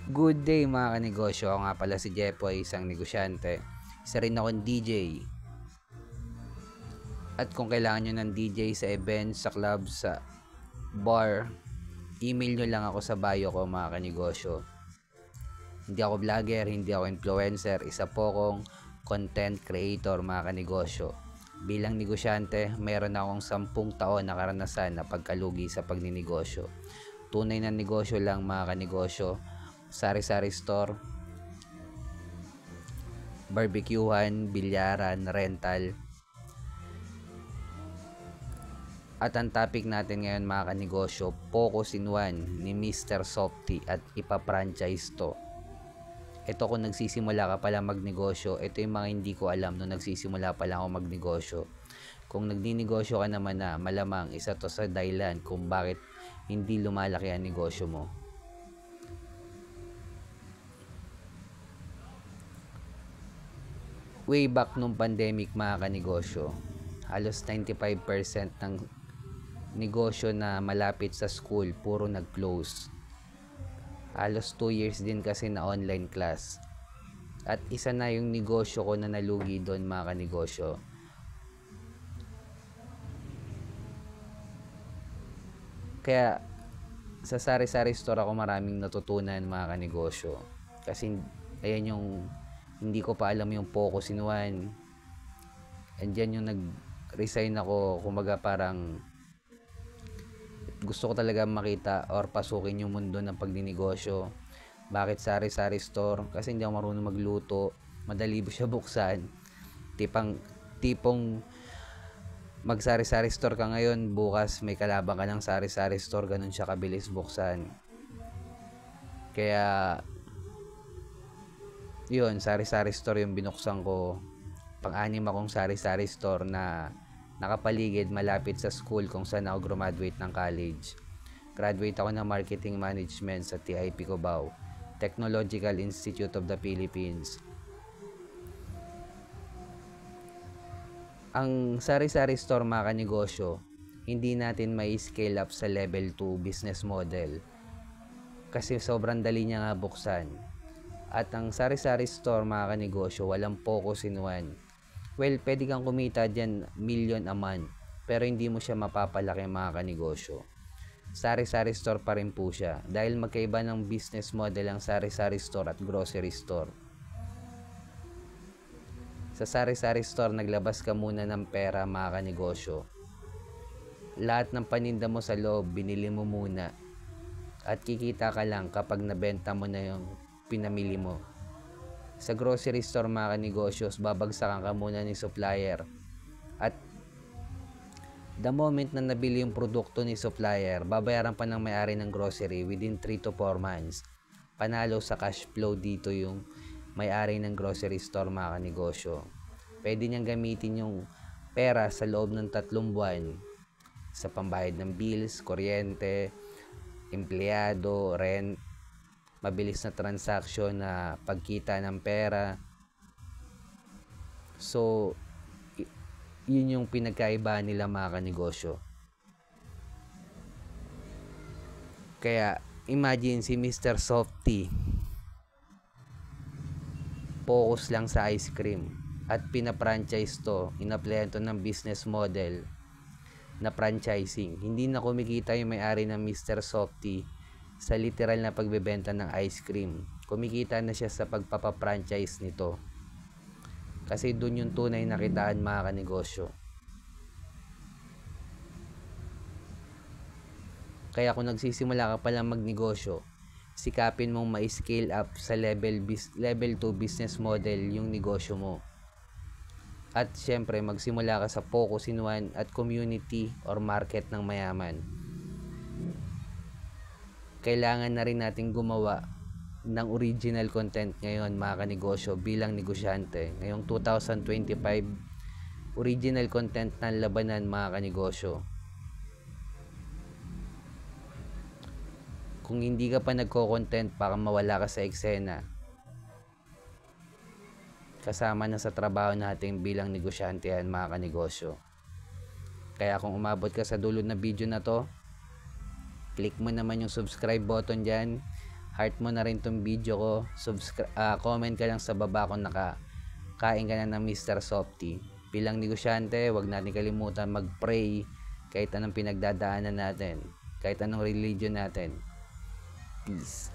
Good day mga kanegosyo, ako nga pala si Jepoy, isang negosyante. Isa rin akong DJ. At kung kailangan nyo ng DJ sa events, sa club, sa bar, email nyo lang ako sa bio ko mga kanegosyo. Hindi ako vlogger, hindi ako influencer, isa po akong content creator mga kanegosyo. Bilang negosyante, meron akong 10 taon na karanasan na pagkalugi sa pagninegosyo. Tunay na negosyo lang mga kanegosyo, sari-sari store, barbecuehan, bilyaran, rental. At ang topic natin ngayon mga kanegosyo, Focus in One ni Mr. Softy at ipa-franchise to. Ito kung nagsisimula ka pala magnegosyo, ito yung mga hindi ko alam nung nagsisimula pa lang ako magnegosyo. Kung nagninegosyo ka naman na, malamang isa to sa dahilan kung bakit hindi lumalaki ang negosyo mo. Way back nung pandemic mga kanegosyo, halos 95% ng negosyo na malapit sa school puro nag-close. Halos 2 years din kasi na online class. At isa na yung negosyo ko na nalugi doon mga kanegosyo. Kaya sa sari-sari store ako maraming natutunan mga kanegosyo. Kasi ayan yung hindi ko pa alam yung Focus in One. Andyan yung nag-resign ako, kumaga parang gusto ko talaga makita or pasukin yung mundo ng pagninegosyo. Bakit sari-sari store? Kasi hindi ako marunong magluto, madali siya buksan. Tipong mag-sari-sari store ka ngayon, bukas may kalabang ka ng sari-sari store, ganun siya kabilis buksan. Kaya yun, sari-sari store yung binuksan ko. Pang-anim akong sari-sari store na nakapaligid malapit sa school kung saan ako graduate ng college. Graduate ako ng Marketing Management sa TIP Cubao, Technological Institute of the Philippines. Ang sari-sari store mga kanegosyo, hindi natin may scale up sa level 2 business model kasi sobrang dali niya nga buksan. At ang sari-sari store mga kanegosyo, walang Focus in One. Well, pwede kang kumita dyan million a month, pero hindi mo siya mapapalaki mga kanegosyo. Sari-sari store pa rin po siya dahil magkaiba ng business model ang sari-sari store at grocery store. Sa sari-sari store, naglabas ka muna ng pera mga kanegosyo. Lahat ng paninda mo sa loob, binili mo muna. At kikita ka lang kapag nabenta mo na yung pinamili mo. Sa grocery store mga kanegosyo, babagsakan ka muna ni supplier. At the moment na nabili yung produkto ni supplier, babayaran pa ng may-ari ng grocery within 3 to 4 months. Panalo sa cash flow dito yung may-ari ng grocery store mga kanegosyo. Pwede niyang gamitin yung pera sa loob ng 3 buwan sa pambayad ng bills, kuryente, empleyado, rent, mabilis na transaction na pagkita ng pera. So, yun yung pinagkaiba nila mga kanegosyo. Kaya, imagine si Mr. Softy, focus lang sa ice cream at pina-franchise to, in-applyan to ng business model na franchising. Hindi na kumikita yung may-ari ng Mr. Softy sa literal na pagbebenta ng ice cream. Kumikita na siya sa pagpapa-franchise nito. Kasi dun yung tunay na kitaan mga kanegosyo. Kaya kung nagsisimula ka pa lang magnegosyo, sikapin mong ma-scale up sa level 2 business model yung negosyo mo. At syempre, magsimula ka sa Focus in One at community or market ng mayaman. Kailangan na rin natin gumawa ng original content ngayon mga kanegosyo bilang negosyante. Ngayong 2025, original content ng labanan mga kanegosyo. Kung hindi ka pa nagko-content, baka mawala ka sa eksena. Kasama na sa trabaho natin bilang negosyante yan mga kanegosyo. Kaya kung umabot ka sa dulo na video na to, click mo naman yung subscribe button dyan heart mo na rin tong video ko, comment ka lang sa baba kung nakakain ka na ng Mr. Softy. Bilang negosyante, wag natin kalimutan mag-pray kahit anong pinagdadaanan natin, kahit anong religion natin. Peace.